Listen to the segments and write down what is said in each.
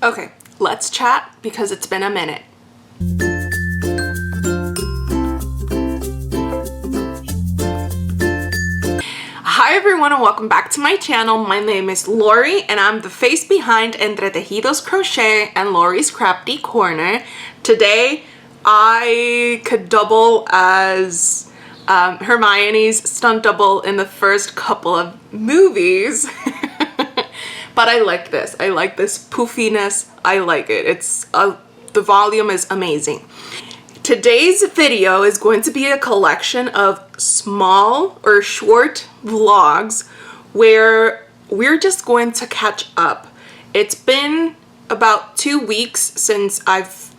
Okay, let's chat because it's been a minute. Hi everyone and welcome back to my channel. My name is Lori and I'm the face behind Entre Tejidos Crochet and Lori's Crafty Corner. Today I could double as Hermione's stunt double in the first couple of movies. But I like this. I like this poofiness. I like it. It's the volume is amazing. Today's video is going to be a collection of small or short vlogs where we're just going to catch up. It's been about 2 weeks since I've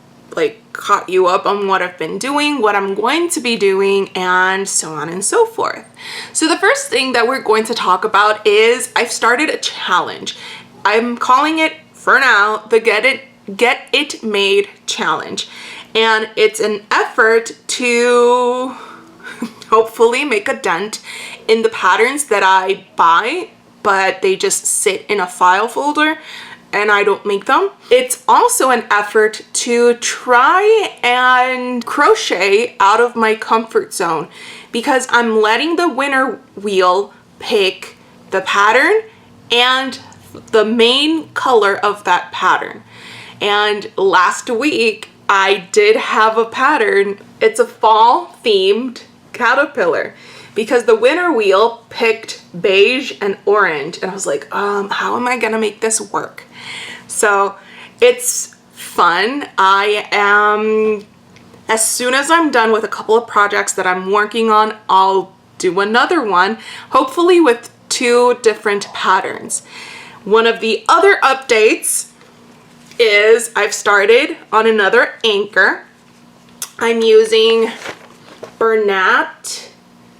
caught you up on what I've been doing, what I'm going to be doing, and so on and so forth. So the first thing that we're going to talk about is I've started a challenge. I'm calling it, for now, the Get It Made Challenge. And it's an effort to hopefully make a dent in the patterns that I buy, but they just sit in a file folder and I don't make them. It's also an effort to try and crochet out of my comfort zone because I'm letting the winner wheel pick the pattern and the main color of that pattern. And last week I did have a pattern. It's a fall themed caterpillar because the winner wheel picked beige and orange and I was like, how am I gonna make this work? So it's fun. As soon as I'm done with a couple of projects that I'm working on, I'll do another one, hopefully with 2 different patterns. One of the other updates is I've started on another anchor. I'm using Bernat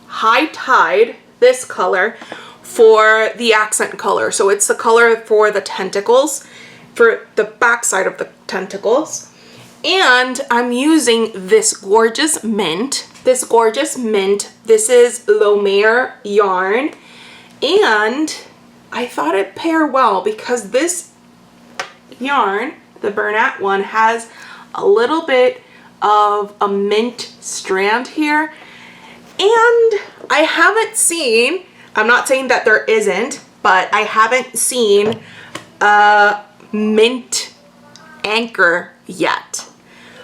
High Tide, this color, for the accent color. So it's the color for the tentacles, for the back side of the tentacles. And I'm using this gorgeous mint. This is Lomere yarn. And I thought it'd pair well because this yarn, the Bernat one, has a little bit of a mint strand here. And I haven't seen, I'm not saying that there isn't, but I haven't seen a mint anchor yet.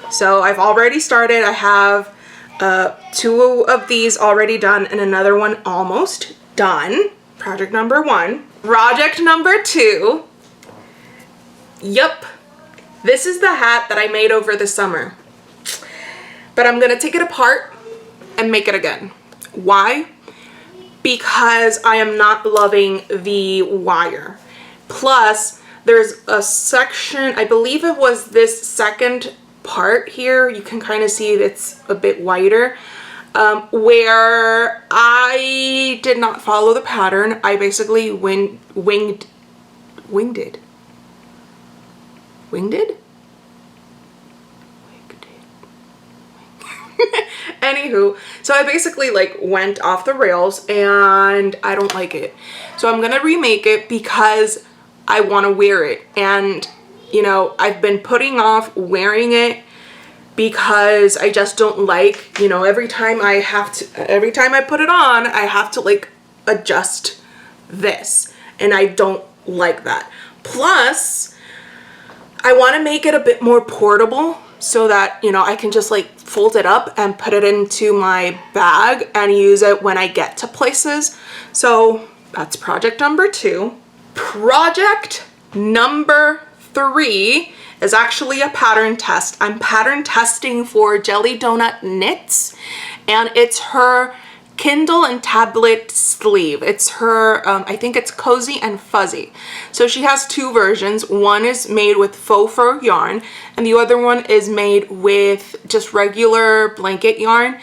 So I've already started. I have 2 of these already done and another one almost done. Project number 1. Project number 2. Yup. This is the hat that I made over the summer. But I'm gonna take it apart and make it again. Why? Because I am not loving the wire. Plus, there's a section, I believe it was this second part here, you can kind of see it's a bit wider, where I did not follow the pattern. I basically winged it. Anywho, so I basically went off the rails and I don't like it. So I'm gonna remake it because I want to wear it. And you know, I've been putting off wearing it because I just don't like, you know, every time I put it on, I have to adjust this, and I don't like that. Plus, I want to make it a bit more portable so that, you know, I can just fold it up and put it into my bag and use it when I get to places. So that's project number 2. Project number 3 is actually a pattern test. I'm pattern testing for Jelly Donut Knits, and it's her Kindle and tablet sleeve. It's her, I think it's Cozy and Fuzzy. So she has 2 versions. One is made with faux fur yarn, and the other one is made with just regular blanket yarn.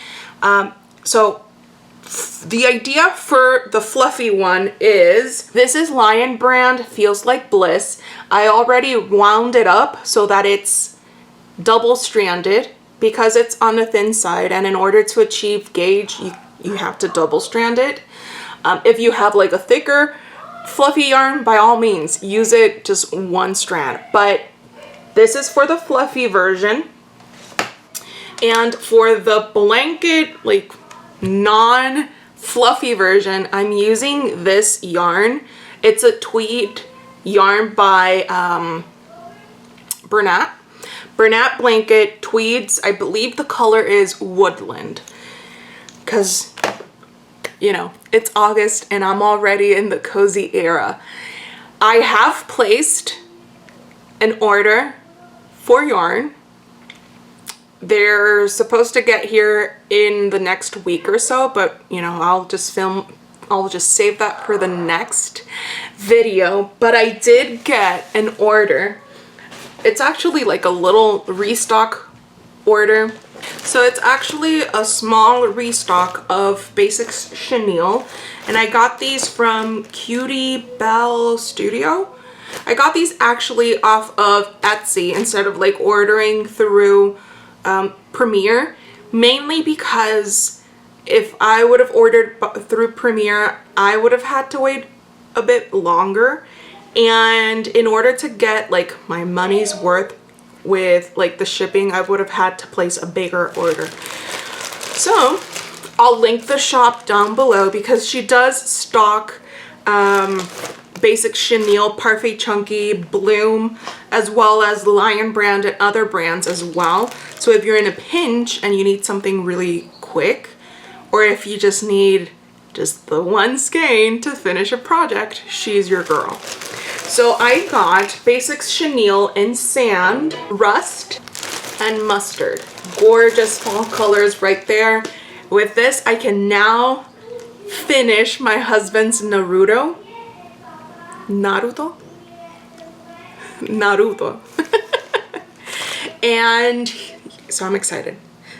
So the idea for the fluffy one is, this is Lion brand, Feels Like Bliss. I already wound it up so that it's double stranded because it's on the thin side, and in order to achieve gauge, you have to double strand it. If you have a thicker fluffy yarn, by all means use it just 1 strand, but This is for the fluffy version. And for the blanket, like non-fluffy version, I'm using this yarn. It's a tweed yarn by Bernat. Bernat blanket tweeds. I believe the color is woodland. Because, you know, it's August and I'm already in the cozy era. I have placed an order for yarn. They're supposed to get here in the next week or so, but you know, I'll just save that for the next video. But I did get an order. It's actually like a little restock order. So it's actually a small restock of Basics Chenille, and I got these from Cutie Belle Studio. I got these actually off of Etsy instead of like ordering through Premiere, mainly because if I would have ordered through Premiere, I would have had to wait a bit longer, and in order to get like my money's worth with like the shipping, I would have had to place a bigger order. So I'll link the shop down below because she does stock Basic Chenille, Parfait Chunky, Bloom, as well as Lion brand and other brands as well. So if you're in a pinch and you need something really quick, or if you just need just the one skein to finish a project, she's your girl. So I got Basics Chenille in Sand, Rust, and Mustard. Gorgeous fall colors right there. With this, I can now finish my husband's Naruto. And so I'm excited.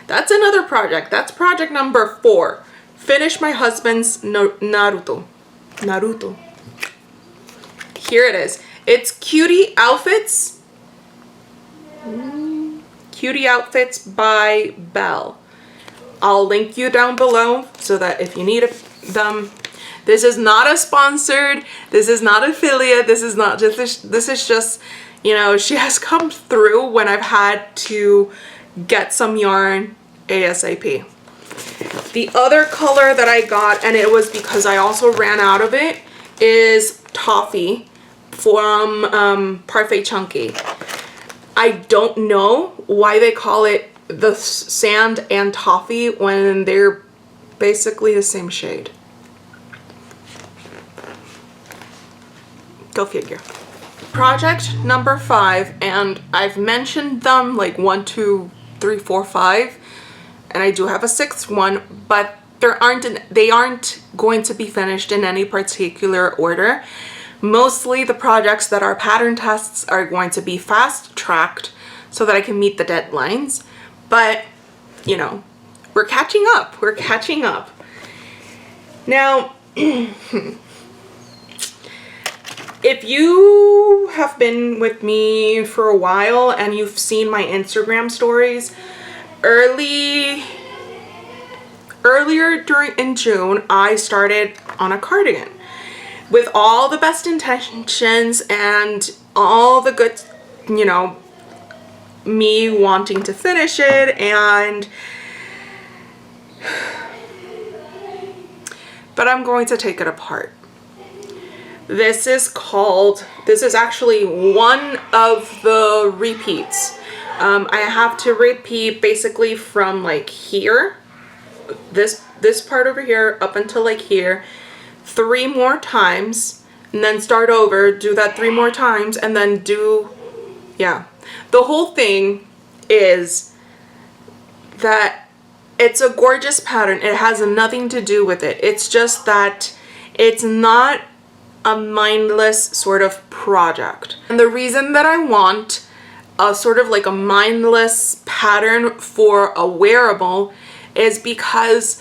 That's another project. That's project number 4. Finish my husband's Naruto. Here it is. It's Cutie Outfits. Cutie Outfits by Belle. I'll link you down below so that if you need them. This is not a sponsored, this is not affiliate, this is not just, this is just, you know, she has come through when I've had to get some yarn ASAP. The other color that I got, and it was because I also ran out of it, is Toffee from Parfait Chunky. I don't know why they call it the Sand and Toffee when they're basically the same shade. Go figure. Project number 5, and I've mentioned them like 1, 2, 3, 4, 5, and I do have a 6th one, but they aren't going to be finished in any particular order. Mostly the projects that are pattern tests are going to be fast tracked so that I can meet the deadlines, but you know, we're catching up. We're catching up. Now, if you have been with me for a while and you've seen my Instagram stories, earlier in June, I started on a cardigan with all the best intentions and all the good, you know, me wanting to finish it, but I'm going to take it apart. This is actually one of the repeats. I have to repeat basically from like here, this part over here up until like here, 3 more times, and then start over, do that 3 more times, and then do, yeah. The whole thing is that it's a gorgeous pattern. It has nothing to do with it. It's just that it's not a mindless sort of project. And the reason that I want a sort of like a mindless pattern for a wearable is because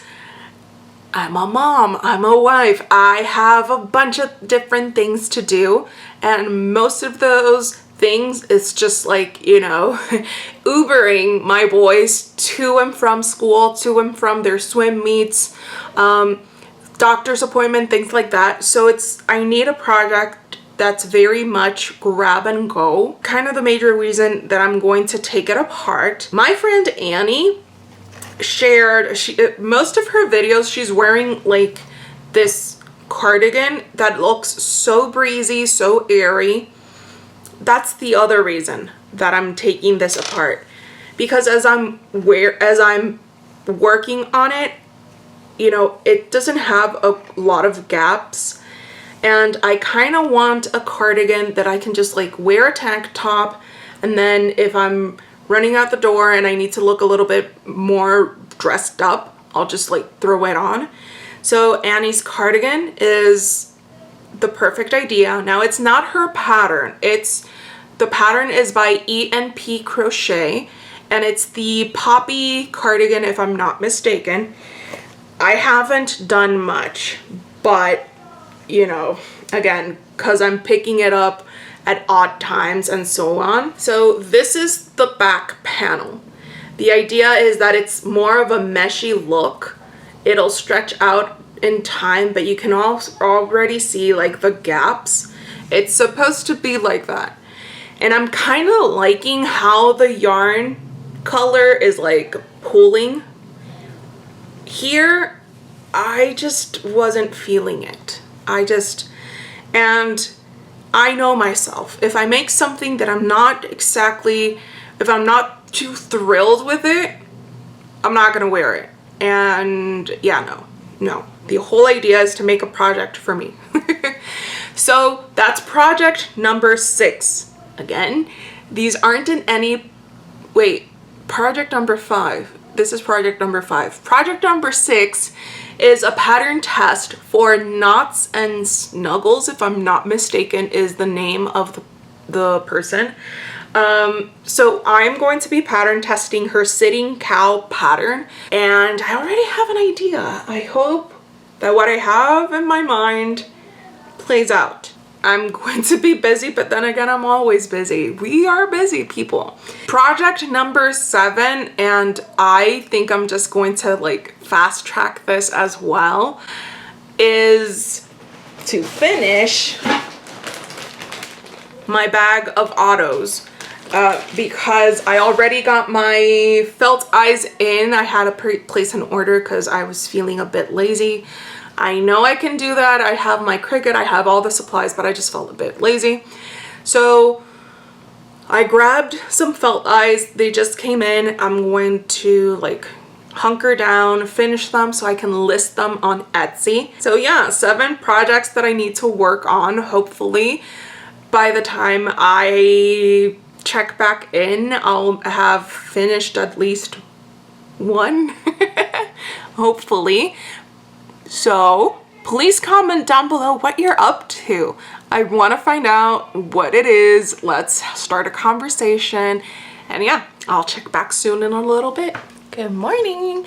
I'm a mom, I'm a wife, I have a bunch of different things to do, and most of those things is just like, you know, Ubering my boys to and from school, to and from their swim meets, doctor's appointment, things like that. So I need a project that's very much grab and go. Kind of the major reason that I'm going to take it apart. My friend Annie shared, most of her videos, she's wearing like this cardigan that looks so breezy, so airy. That's the other reason that I'm taking this apart, because as I'm working on it, you know, it doesn't have a lot of gaps, and I kind of want a cardigan that I can just like wear a tank top, and then if I'm running out the door and I need to look a little bit more dressed up, I'll just like throw it on. So Annie's cardigan is the perfect idea. Now, it's not her pattern. The pattern is by E&P Crochet, and it's the poppy cardigan, if I'm not mistaken. I haven't done much, but you know, again, because I'm picking it up at odd times and so on. So this is the back panel. The idea is that it's more of a meshy look. It'll stretch out in time, but you can already see like the gaps. It's supposed to be like that. And I'm kind of liking how the yarn color is like pulling. Here, I just wasn't feeling it. And I know myself. If I make something that if I'm not too thrilled with it, I'm not gonna wear it. And yeah, no. The whole idea is to make a project for me. So that's project number 6. Again, these aren't in any, project number 5. This is project number 5. Project number 6 is a pattern test for Knots and Snuggles, if I'm not mistaken, is the name of the person. So I'm going to be pattern testing her sitting cow pattern, and I already have an idea. I hope that what I have in my mind plays out. I'm going to be busy, but then again, I'm always busy. We are busy people. Project number 7, and I think I'm just going to like fast track this as well, is to finish my bag of autos. Because I already got my felt eyes in. I had to place an order because I was feeling a bit lazy. I know I can do that. I have my Cricut, I have all the supplies, but I just felt a bit lazy. So I grabbed some felt eyes. They just came in. I'm going to like hunker down, finish them so I can list them on Etsy. So yeah, 7 projects that I need to work on. Hopefully by the time I check back in, I'll have finished at least one. Hopefully. So please comment down below what you're up to. I want to find out what it is. Let's start a conversation. And yeah, I'll check back soon in a little bit. Good morning.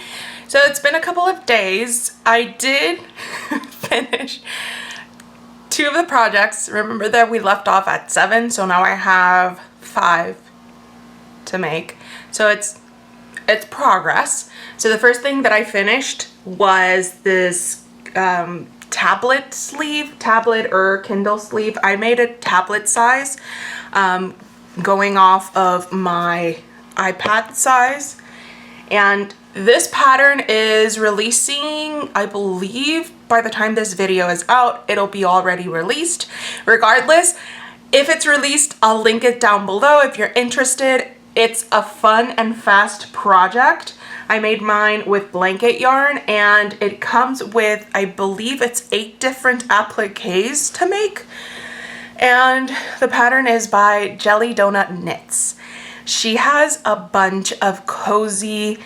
So it's been a couple of days. I did finish 2 of the projects. Remember that we left off at 7, so now I have 5 to make. So it's progress. So the first thing that I finished was this tablet or Kindle sleeve. I made a tablet size going off of my iPad size, and this pattern is releasing, I believe by the time this video is out, it'll be already released. Regardless, if it's released, I'll link it down below if you're interested. It's a fun and fast project. I made mine with blanket yarn, and it comes with, I believe it's 8 different appliques to make. And the pattern is by Jelly Donut Knits. She has a bunch of cozy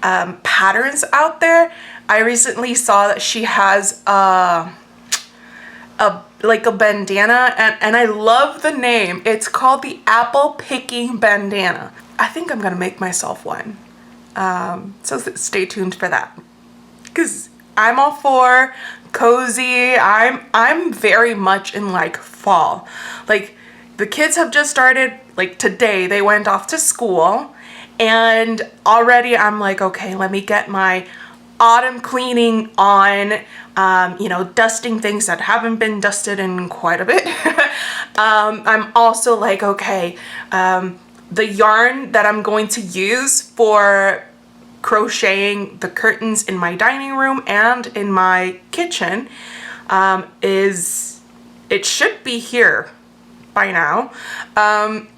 patterns out there. I recently saw that she has like a bandana, and I love the name. It's called the Apple Picking Bandana. I think I'm gonna make myself one. So stay tuned for that, because I'm all for cozy. I'm very much in like fall. Like the kids have just started, like today they went off to school, and already I'm like, okay, let me get my autumn cleaning on, you know, dusting things that haven't been dusted in quite a bit. I'm also like, okay, the yarn that I'm going to use for crocheting the curtains in my dining room and in my kitchen it should be here by now. And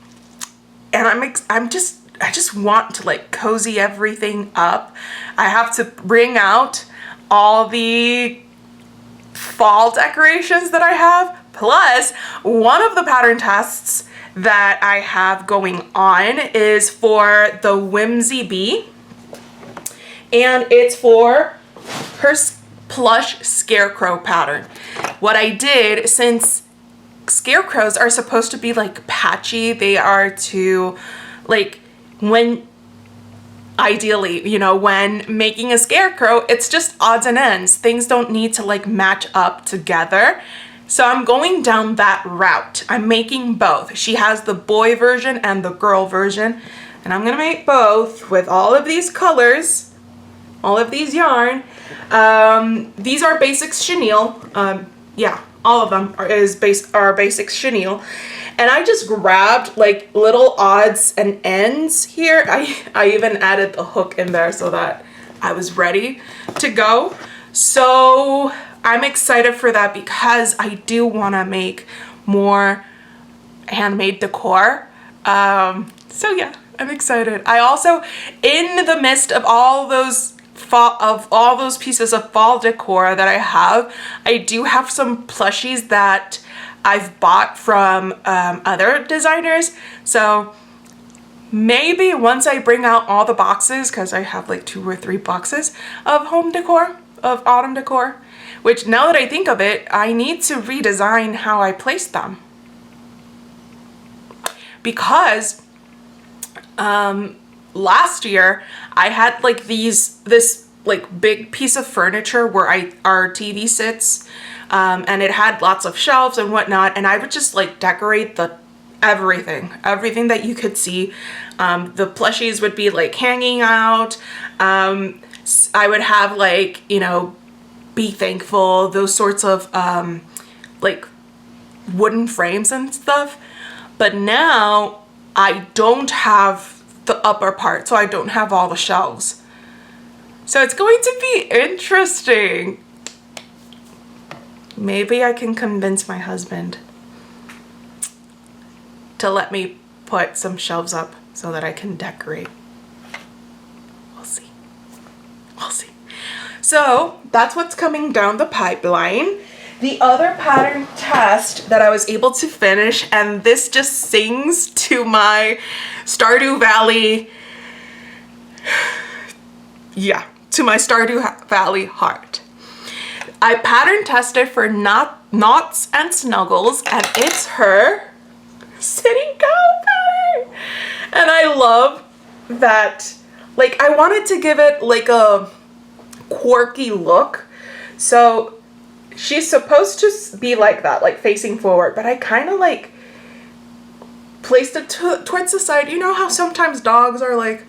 I just want to like cozy everything up. I have to bring out all the fall decorations that I have. Plus, one of the pattern tests that I have going on is for the Whimsy Bee. And it's for her plush scarecrow pattern. What I did, since scarecrows are supposed to be like patchy, they are to like, when ideally, you know, when making a scarecrow, it's just odds and ends. Things don't need to like match up together. So I'm going down that route. I'm making both. She has the boy version and the girl version, and I'm gonna make both with all of these colors, all of these yarn. These are basics chenille. Yeah, all of them are basics chenille. And I just grabbed like little odds and ends here. I even added the hook in there so that I was ready to go. So I'm excited for that because I do want to make more handmade decor. So yeah, I'm excited. I also, in the midst of all those pieces of fall decor that I have, I do have some plushies that I've bought from other designers. So maybe once I bring out all the boxes, because I have like 2 or 3 boxes of home decor, of autumn decor, which now that I think of it, I need to redesign how I place them. Because last year I had like this like big piece of furniture where our TV sits, and it had lots of shelves and whatnot, and I would just like decorate everything that you could see. The plushies would be like hanging out. I would have like, you know, be thankful, those sorts of like wooden frames and stuff. But now I don't have the upper part, so I don't have all the shelves. So it's going to be interesting. Maybe I can convince my husband to let me put some shelves up so that I can decorate. We'll see. We'll see. So that's what's coming down the pipeline. The other pattern test that I was able to finish, and this just sings to my Stardew Valley, yeah, to my Stardew Valley heart. I pattern tested for knots and snuggles, and it's her sitting cow pattern. And I love that, like, I wanted to give it like a quirky look. So she's supposed to be like that, like facing forward, but I kind of like placed it towards the side. You know how sometimes dogs are like,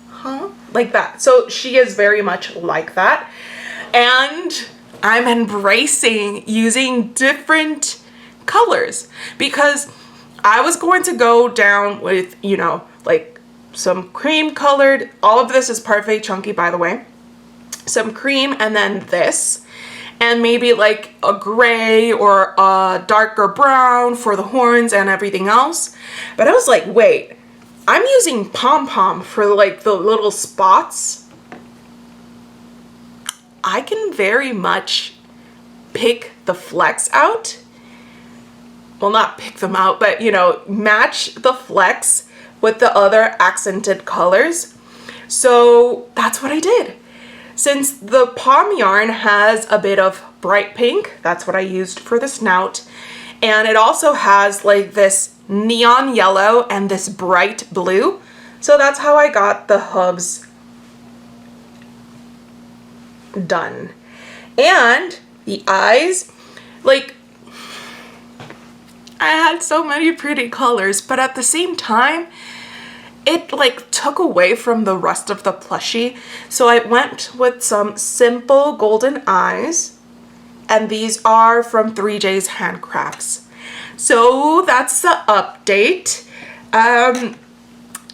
huh? Like that. So she is very much like that. And I'm embracing using different colors because I was going to go down with, you know, like some cream colored. All of this is Parfait Chunky, by the way. Some cream, and then this. And maybe like a gray or a darker brown for the horns and everything else. But I was like, wait, I'm using pom-pom for like the little spots. I can very much pick the flecks out. Well, not pick them out, but you know, match the flecks with the other accented colors. So that's what I did. Since the pom yarn has a bit of bright pink, that's what I used for the snout. And it also has like this neon yellow and this bright blue. So that's how I got the hubs done. And the eyes, like, I had so many pretty colors, but at the same time, it like took away from the rest of the plushie. So I went with some simple golden eyes, and these are from 3J's Handcrafts. So that's the update.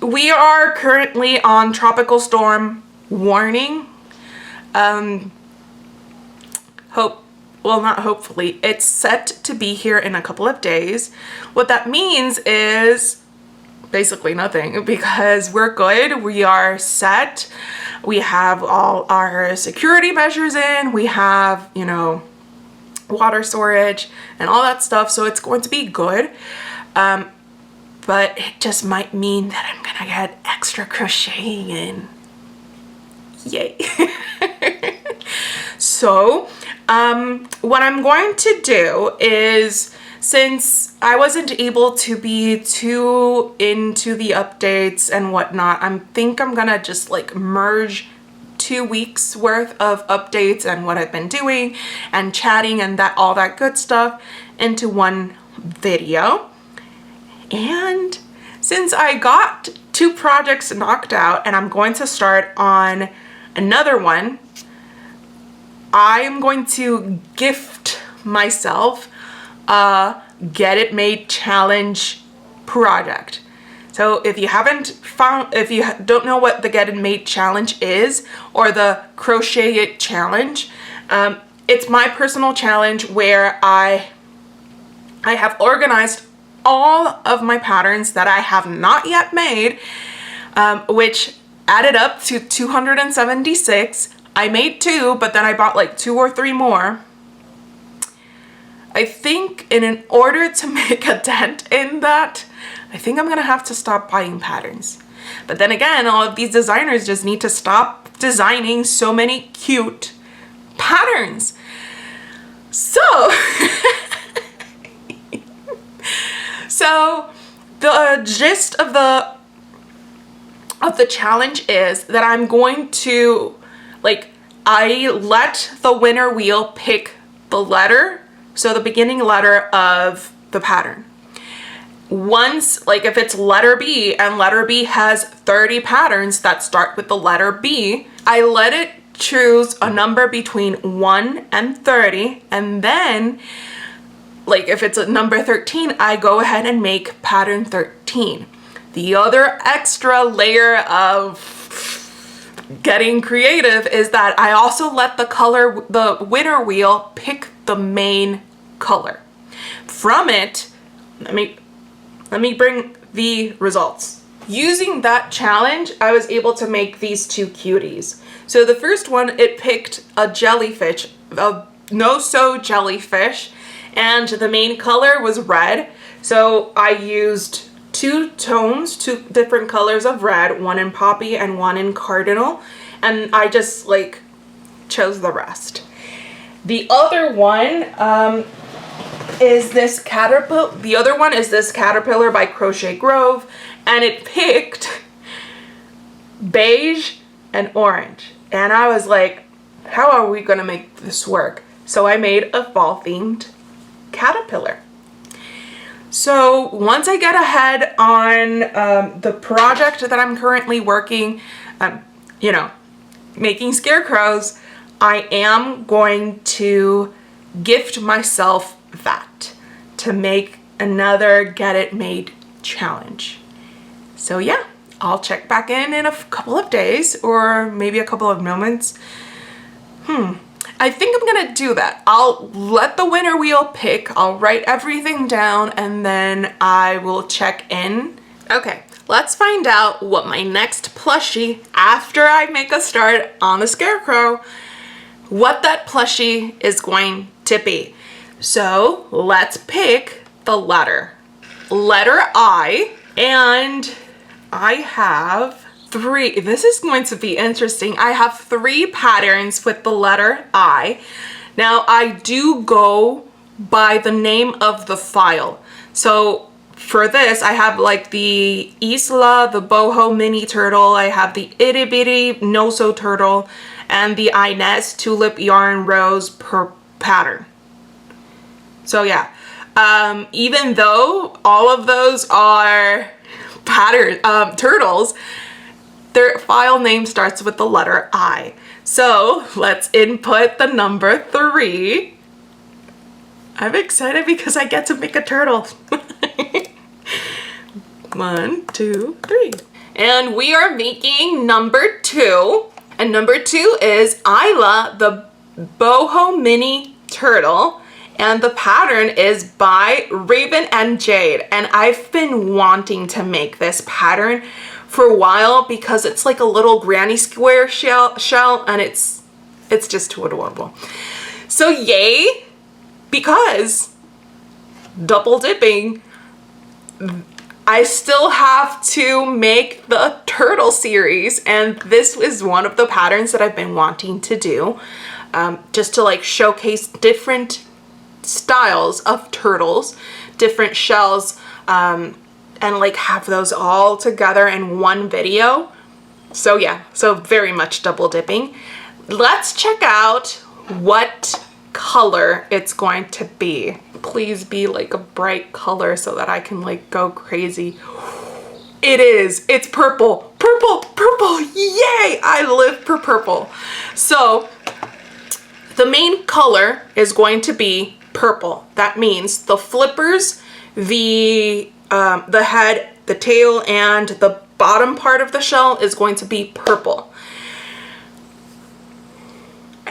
We are currently on tropical storm warning. Well, not hopefully, it's set to be here in a couple of days. What that means is basically nothing, because we're good. We are set. We have all our security measures in. We have, you know, water storage and all that stuff. So it's going to be good. But it just might mean that I'm gonna get extra crocheting in. Yay. So what I'm going to do is, since I wasn't able to be too into the updates and whatnot, I think I'm gonna just like merge 2 weeks worth of updates and what I've been doing and chatting and that all that good stuff into one video. And since I got 2 projects knocked out and I'm going to start on another one, I am going to gift myself a Get It Made Challenge project. So if you don't know what the Get It Made Challenge is, or the Crochet It Challenge, it's my personal challenge where I have organized all of my patterns that I have not yet made, which added up to 276. I made 2, but then I bought like 2 or 3 more. I think in order to make a dent in that, I think I'm gonna have to stop buying patterns. But then again, all of these designers just need to stop designing so many cute patterns. So, so the gist of the challenge is that I'm going to, like, I let the winner wheel pick the letter, so the beginning letter of the pattern. Once, like if it's letter B and letter B has 30 patterns that start with the letter B, I let it choose a number between 1 and 30, and then like if it's a number 13, I go ahead and make pattern 13. The other extra layer of getting creative is that I also let the winner wheel pick the main color. From it, let me bring the results. Using that challenge, I was able to make these 2 cuties. So the first one, it picked a jellyfish, a no-sew jellyfish, and the main color was red. So I used 2 tones, 2 different colors of red, one in poppy and one in cardinal, and I just like chose the rest. The other one is this caterpillar. The other one is this caterpillar by Crochet Grove, and it picked beige and orange. And I was like, how are we gonna make this work? So I made a fall themed caterpillar. So once I get ahead on the project that I'm currently working, you know, making scarecrows, I am going to gift myself that to make another Get It Made challenge. So yeah, I'll check back in a couple of days or maybe a couple of moments. I think I'm gonna do that. I'll let the winner wheel pick, I'll write everything down, and then I will check in. Okay, let's find out what my next plushie, after I make a start on the scarecrow, what that plushie is going to be. So let's pick the letter I, and I have 3. This is going to be interesting. I have 3 patterns with the letter I. Now I do go by the name of the file. So for this, I have like the Isla, the boho mini turtle, I have the itty bitty no-sew turtle, and the Inez tulip yarn rose per pattern. So yeah, even though all of those are turtles, their file name starts with the letter I. So let's input the number 3. I'm excited because I get to make a turtle. 1, 2, 3. And we are making number 2. And number 2 is Isla, the boho mini turtle. And the pattern is by Raven and Jade. And I've been wanting to make this pattern for a while because it's like a little granny square shell and it's just too adorable. So yay, because double dipping, I still have to make the turtle series, and this is one of the patterns that I've been wanting to do, just to like showcase different styles of turtles, different shells, and like have those all together in one video. So yeah, so very much double dipping. Let's check out what color it's going to be. Please be like a bright color so that I can like go crazy. It is, it's purple, purple, purple, yay! I live for purple. So the main color is going to be purple. That means the flippers, the head, the tail, and the bottom part of the shell is going to be purple.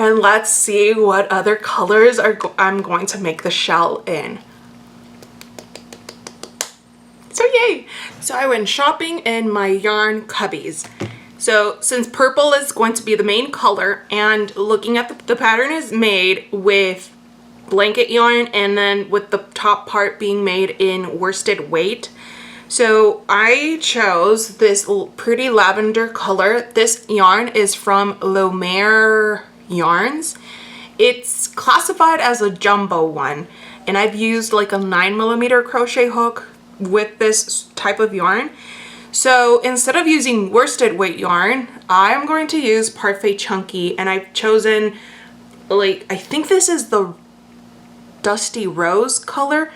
And let's see what other colors I'm going to make the shell in. So yay! So I went shopping in my yarn cubbies. So since purple is going to be the main color, and looking at the pattern is made with blanket yarn and then with the top part being made in worsted weight. So I chose this pretty lavender color. This yarn is from Lomere Yarns. It's classified as a jumbo one, and I've used like a 9mm crochet hook with this type of yarn. So instead of using worsted weight yarn, I'm going to use Parfait Chunky, and I've chosen, like, I think this is the Dusty Rose color.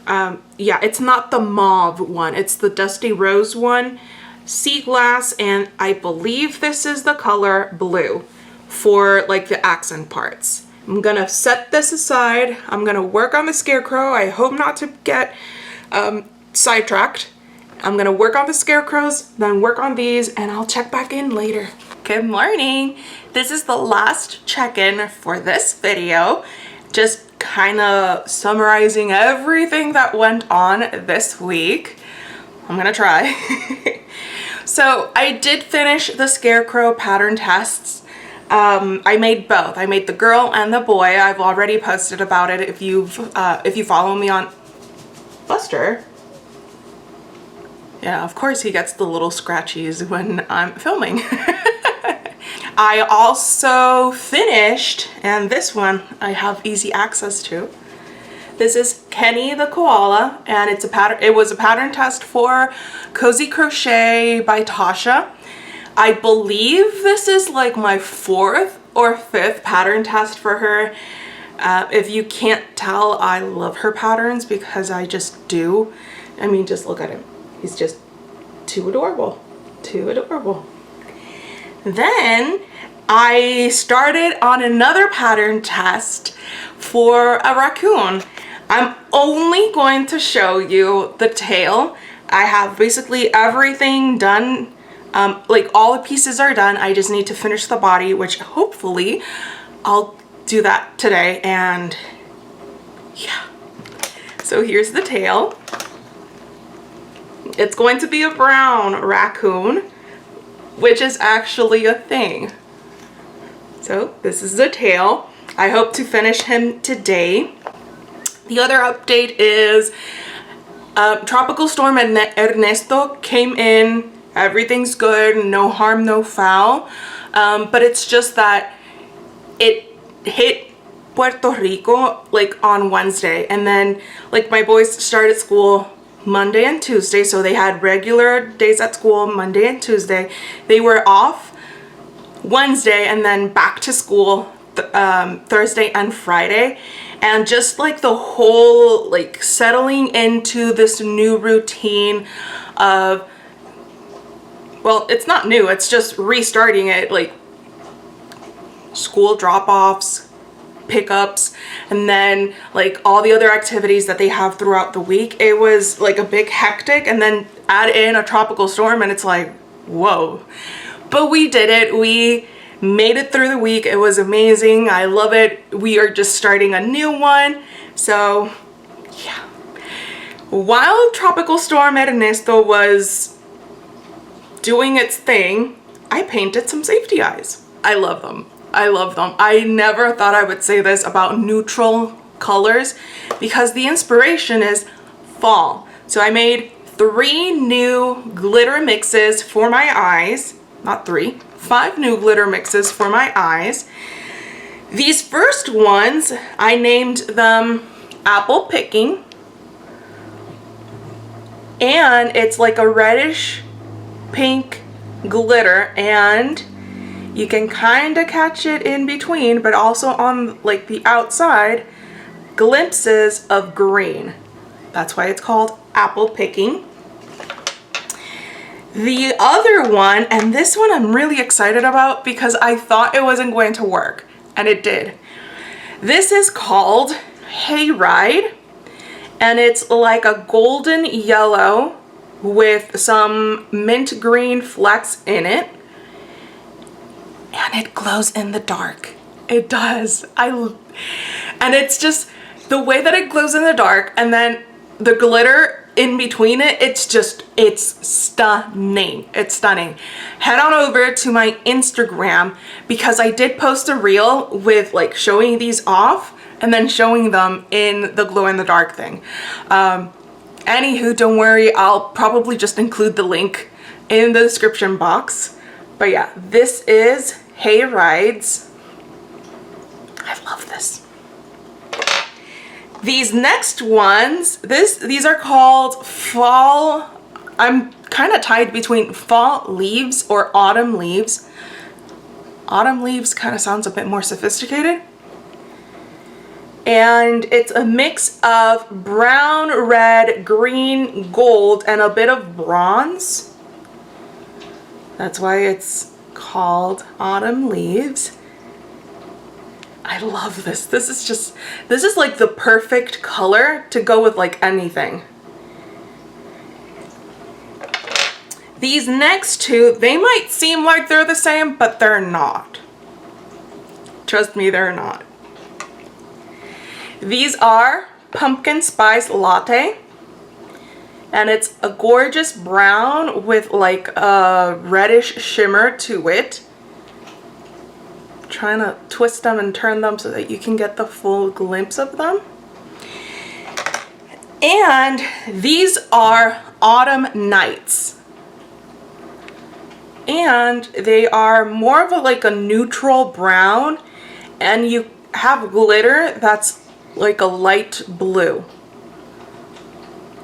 Yeah, it's not the mauve one, it's the Dusty Rose one, sea glass, and I believe this is the color blue for like the accent parts. I'm gonna set this aside. I'm gonna work on the scarecrow. I hope not to get sidetracked. I'm gonna work on the scarecrows, then work on these, and I'll check back in later. Good morning. This is the last check-in for this video. Just kind of summarizing everything that went on this week. I'm gonna try. So I did finish the scarecrow pattern tests. I made both. I made the girl and the boy. I've already posted about it if you follow me on Buster. Yeah, of course he gets the little scratchies when I'm filming. I also finished, and this one I have easy access to. This is Kenny the koala, and it's a pattern. It was a pattern test for Cozy Crochet by Tasha. I believe this is like my 4th or 5th pattern test for her. If you can't tell, I love her patterns because I just do. I mean, just look at him. He's just too adorable. Too adorable. Then I started on another pattern test for a raccoon. I'm only going to show you the tail. I have basically everything done. Like all the pieces are done. I just need to finish the body, which hopefully I'll do that today. And yeah, so here's the tail. It's going to be a brown raccoon, which is actually a thing. So this is the tail. I hope to finish him today. The other update is Tropical Storm Ernesto came in. Everything's good, no harm, no foul. But it's just that it hit Puerto Rico like on Wednesday, and then like my boys started school Monday and Tuesday, so they had regular days at school Monday and Tuesday. They were off Wednesday and then back to school Thursday and Friday. And just like the whole like settling into this new routine of well, it's not new, it's just restarting it, like school drop-offs, pickups, and then like all the other activities that they have throughout the week. It was like a big hectic, and then add in a tropical storm and it's like, whoa. But we did it. We made it through the week. It was amazing. I love it. We are just starting a new one. So yeah. While Tropical Storm Ernesto was doing its thing, I painted some safety eyes. I love them. I love them. I never thought I would say this about neutral colors because the inspiration is fall. So I made 3 new glitter mixes for my eyes. Not 3, 5 new glitter mixes for my eyes. These first ones, I named them Apple Picking. And it's like a reddish pink glitter, and you can kind of catch it in between, but also on like the outside, glimpses of green. That's why it's called Apple Picking. The other one, and this one I'm really excited about because I thought it wasn't going to work, and it did. This is called Hayride, and it's like a golden yellow with some mint green flecks in it. And it glows in the dark. It does. And it's just the way that it glows in the dark, and then the glitter in between it, it's stunning. It's stunning. Head on over to my Instagram because I did post a reel with like showing these off and then showing them in the glow in the dark thing. Anywho, don't worry, I'll probably just include the link in the description box. But yeah, this is Hayrides. I love this. These next ones, these are called fall. I'm kind of tied between fall leaves or autumn leaves. Autumn leaves kind of sounds a bit more sophisticated. And it's a mix of brown, red, green, gold, and a bit of bronze. That's why it's called Autumn Leaves. I love this. This is like the perfect color to go with like anything. These next two, they might seem like they're the same, but they're not. Trust me, they're not. These are Pumpkin Spice Latte. And it's a gorgeous brown with like a reddish shimmer to it. I'm trying to twist them and turn them so that you can get the full glimpse of them. And these are Autumn Nights. And they are more of like a neutral brown, and you have glitter that's like a light blue.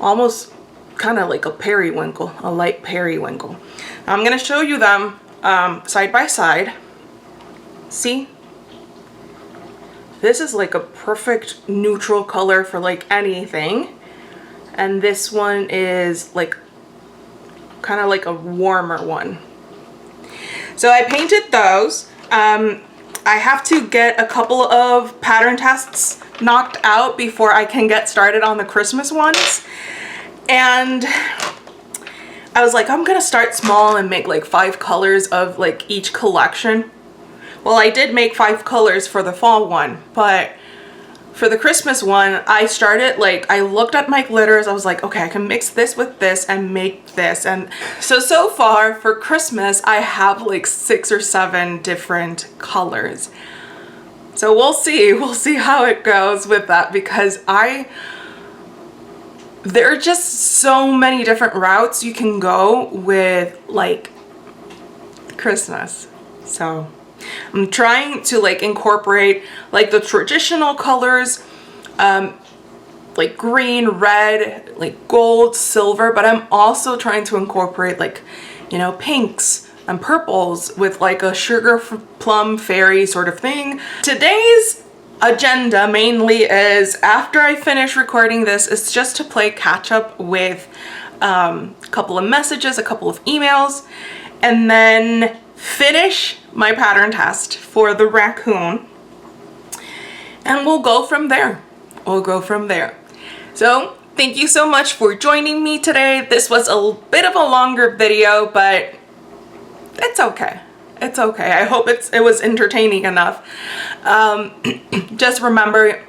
Almost kind of like a periwinkle, a light periwinkle. I'm going to show you them side by side. See? This is like a perfect neutral color for like anything. And this one is like kind of like a warmer one. So I painted those. I have to get a couple of pattern tests knocked out before I can get started on the Christmas ones. And I was like, I'm gonna start small and make like 5 colors of like each collection. Well, I did make 5 colors for the fall one, but for the Christmas one, I started like, I looked at my glitters, I was like, okay, I can mix this with this and make this. And so far for Christmas, I have like 6 or 7 different colors. So we'll see how it goes with that, because there are just so many different routes you can go with like Christmas. So I'm trying to like incorporate like the traditional colors, like green, red, like gold, silver, but I'm also trying to incorporate like, you know, pinks and purples with like a sugar plum fairy sort of thing. Today's agenda mainly is, after I finish recording this, it's just to play catch up with a couple of messages, a couple of emails, and then finish my pattern test for the raccoon. And we'll go from there. So thank you so much for joining me today. This was a bit of a longer video, but it's okay. It's okay. I hope it was entertaining enough. Just remember,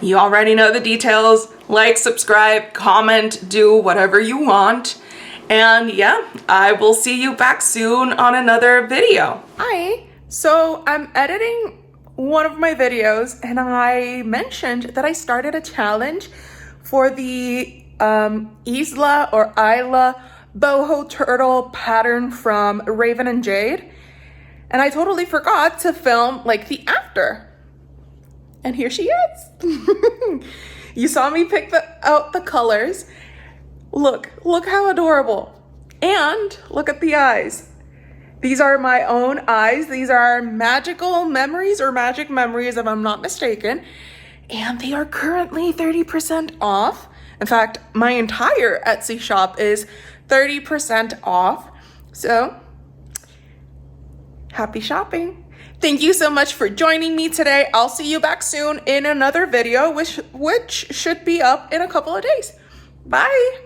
you already know the details. Like, subscribe, comment, do whatever you want. And yeah, I will see you back soon on another video. Hi. So I'm editing one of my videos and I mentioned that I started a challenge for the Isla or Isla boho turtle pattern from Raven and Jade. And I totally forgot to film like the after. And here she is. You saw me pick out the colors. Look how adorable. And look at the eyes. These are my own eyes. These are magical memories or magic memories if I'm not mistaken. And they are currently 30% off. In fact, my entire Etsy shop is 30% off. So, happy shopping. Thank you so much for joining me today. I'll see you back soon in another video, which should be up in a couple of days. Bye.